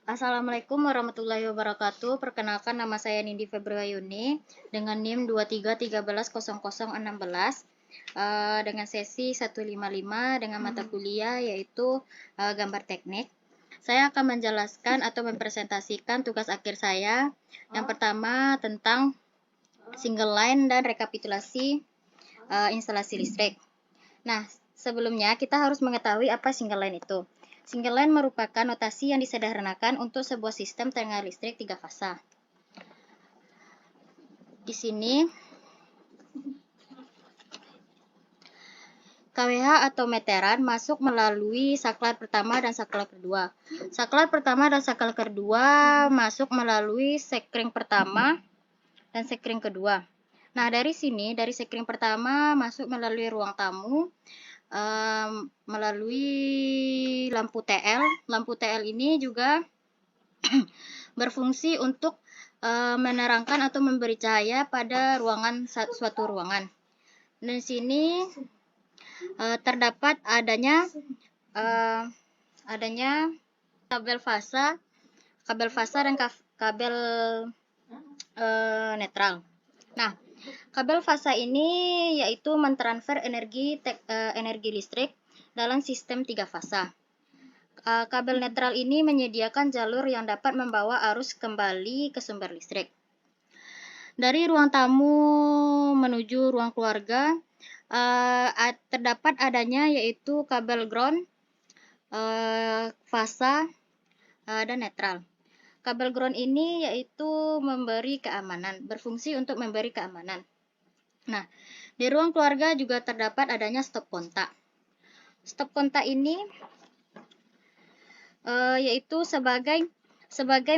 Assalamualaikum warahmatullahi wabarakatuh. Perkenalkan, nama saya Nindi Febriayuni dengan NIM 23130016 dengan sesi 155 dengan mata kuliah yaitu gambar teknik. Saya akan menjelaskan atau mempresentasikan tugas akhir saya. Yang pertama tentang single line dan rekapitulasi instalasi listrik. Nah, sebelumnya kita harus mengetahui apa single line itu. Single line merupakan notasi yang disederhanakan untuk sebuah sistem tenaga listrik 3 fasa. Di sini KWH atau meteran masuk melalui saklar pertama dan saklar kedua. Saklar pertama dan saklar kedua masuk melalui sekring pertama dan sekring kedua. Nah, dari sini, dari sekring pertama masuk melalui ruang tamu, melalui lampu TL. Lampu TL ini juga berfungsi untuk menerangkan atau memberi cahaya pada suatu ruangan. Dan di sini terdapat adanya kabel fasa dan kabel netral. Nah, kabel fasa ini yaitu mentransfer energi listrik dalam sistem 3 fasa. Kabel netral ini menyediakan jalur yang dapat membawa arus kembali ke sumber listrik. Dari ruang tamu menuju ruang keluarga, terdapat adanya yaitu kabel ground, fasa, dan netral. Kabel ground ini yaitu berfungsi untuk memberi keamanan. Nah, di ruang keluarga juga terdapat adanya stop kontak. Stop kontak ini yaitu sebagai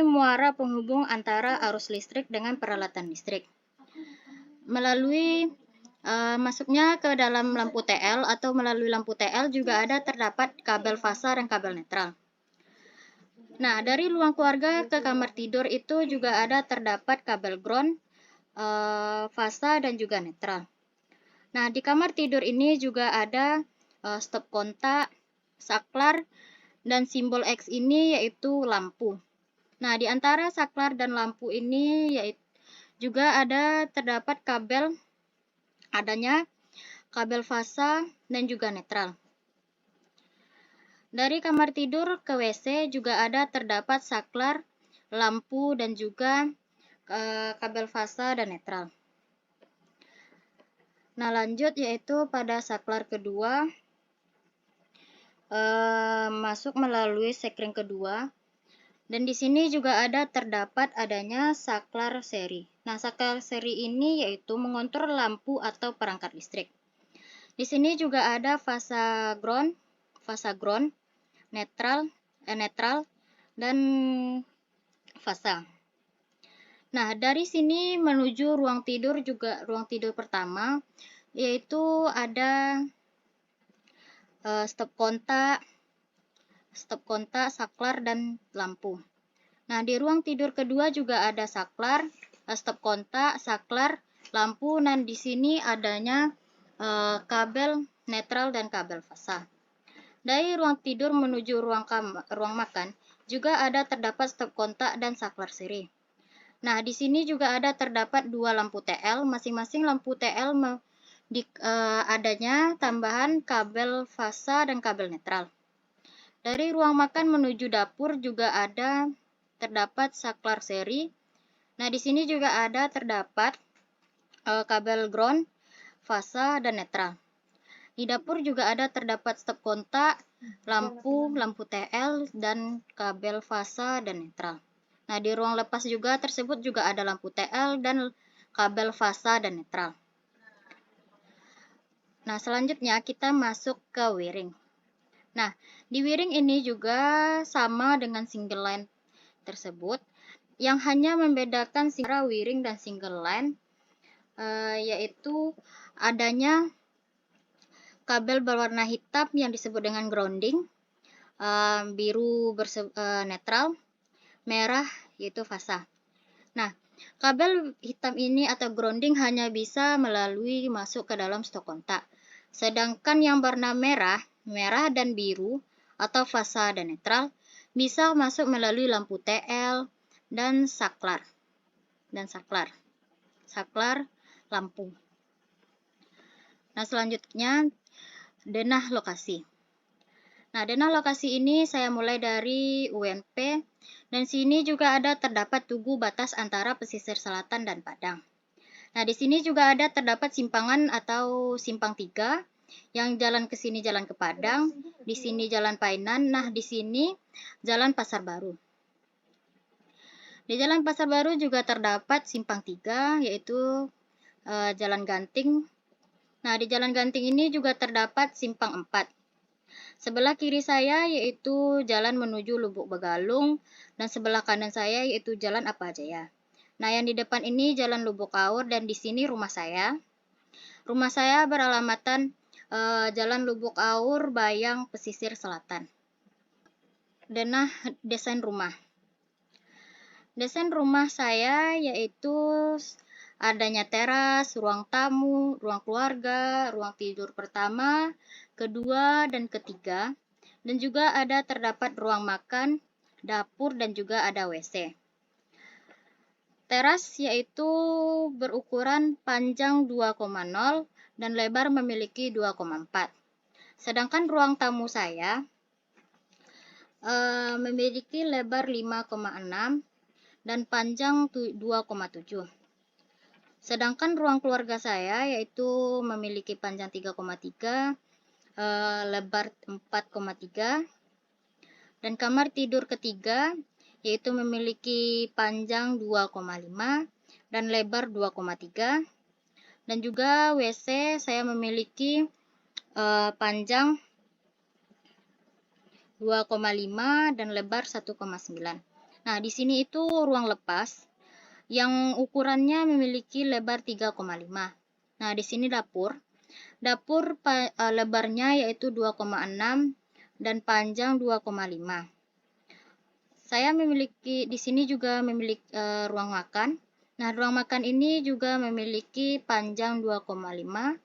muara penghubung antara arus listrik dengan peralatan listrik. Melalui masuknya ke dalam lampu TL atau melalui lampu TL juga terdapat kabel fasa dan kabel netral. Nah, dari ruang keluarga ke kamar tidur itu juga terdapat kabel ground, fasa dan juga netral. Nah, di kamar tidur ini juga ada stop kontak, saklar, dan simbol X ini yaitu lampu. Nah, di antara saklar dan lampu ini juga terdapat adanya kabel fasa dan juga netral. Dari kamar tidur ke WC juga terdapat saklar, lampu, dan juga kabel fasa dan netral. Nah, lanjut yaitu pada saklar kedua, masuk melalui sekring kedua, dan di sini juga terdapat adanya saklar seri. Nah, saklar seri ini yaitu mengontrol lampu atau perangkat listrik. Di sini juga ada fasa ground, netral, dan fasa. Nah, dari sini menuju ruang tidur pertama, yaitu ada stop kontak, saklar, dan lampu. Nah, di ruang tidur kedua juga ada saklar, stop kontak, saklar, lampu, dan di sini adanya kabel netral dan kabel fasa. Dari ruang tidur menuju ruang makan juga terdapat stop kontak dan saklar seri. Nah, di sini juga terdapat dua lampu TL, masing-masing lampu TL adanya tambahan kabel fasa dan kabel netral. Dari ruang makan menuju dapur juga terdapat saklar seri. Nah, di sini juga terdapat kabel ground, fasa, dan netral. Di dapur juga terdapat stop kontak, lampu TL, dan kabel fasa dan netral. Nah, di ruang lepas tersebut juga ada lampu TL dan kabel fasa dan netral. Nah, selanjutnya kita masuk ke wiring. Nah, di wiring ini juga sama dengan single line tersebut, yang hanya membedakan antara wiring dan single line yaitu adanya kabel berwarna hitam yang disebut dengan grounding, biru netral, merah yaitu fasa. Nah, kabel hitam ini atau grounding hanya bisa masuk ke dalam stop kontak. Sedangkan yang berwarna merah dan biru atau fasa dan netral bisa masuk melalui lampu TL dan saklar. Saklar lampu. Nah, selanjutnya denah lokasi. Nah, denah lokasi ini saya mulai dari UNP, dan sini juga terdapat tugu batas antara pesisir selatan dan Padang. Nah, di sini juga terdapat simpangan atau simpang 3, yang jalan ke sini jalan ke Padang, di sini jalan Painan, nah di sini jalan Pasar Baru. Di jalan Pasar Baru juga terdapat simpang 3, yaitu Jalan Ganting. Nah, di Jalan Ganting ini juga terdapat simpang 4. Sebelah kiri saya yaitu jalan menuju Lubuk Begalung, dan sebelah kanan saya yaitu Jalan Apajaya. Nah, yang di depan ini Jalan Lubuk Kaur, dan di sini rumah saya. Rumah saya beralamatan Jalan Lubuk Kaur, Bayang, Pesisir Selatan. Denah desain rumah. Desain rumah saya yaitu adanya teras, ruang tamu, ruang keluarga, ruang tidur pertama, kedua, dan ketiga. Dan juga terdapat ruang makan, dapur, dan juga ada WC. Teras yaitu berukuran panjang 2,0 dan lebar memiliki 2,4. Sedangkan ruang tamu saya memiliki lebar 5,6 dan panjang 2,7. Sedangkan ruang keluarga saya yaitu memiliki panjang 3,3, lebar 4,3, dan kamar tidur ketiga yaitu memiliki panjang 2,5 dan lebar 2,3, dan juga WC saya memiliki panjang 2,5 dan lebar 1,9. Nah, di sini itu ruang lepas yang ukurannya memiliki lebar 3,5. Nah, di sini dapur. Dapur lebarnya yaitu 2,6 dan panjang 2,5. Saya memiliki di sini juga memiliki ruang makan. Nah, ruang makan ini juga memiliki panjang 2,5.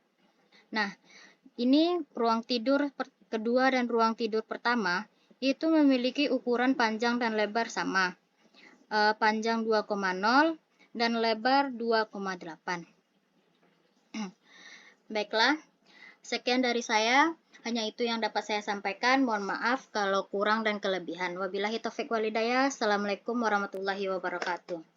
Nah, ini ruang tidur kedua dan ruang tidur pertama itu memiliki ukuran panjang dan lebar sama. Panjang 2,0 dan lebar 2,8. Baiklah, sekian dari saya. Hanya itu yang dapat saya sampaikan. Mohon maaf kalau kurang dan kelebihan. Wabillahi taufiq walhidayah. Assalamualaikum warahmatullahi wabarakatuh.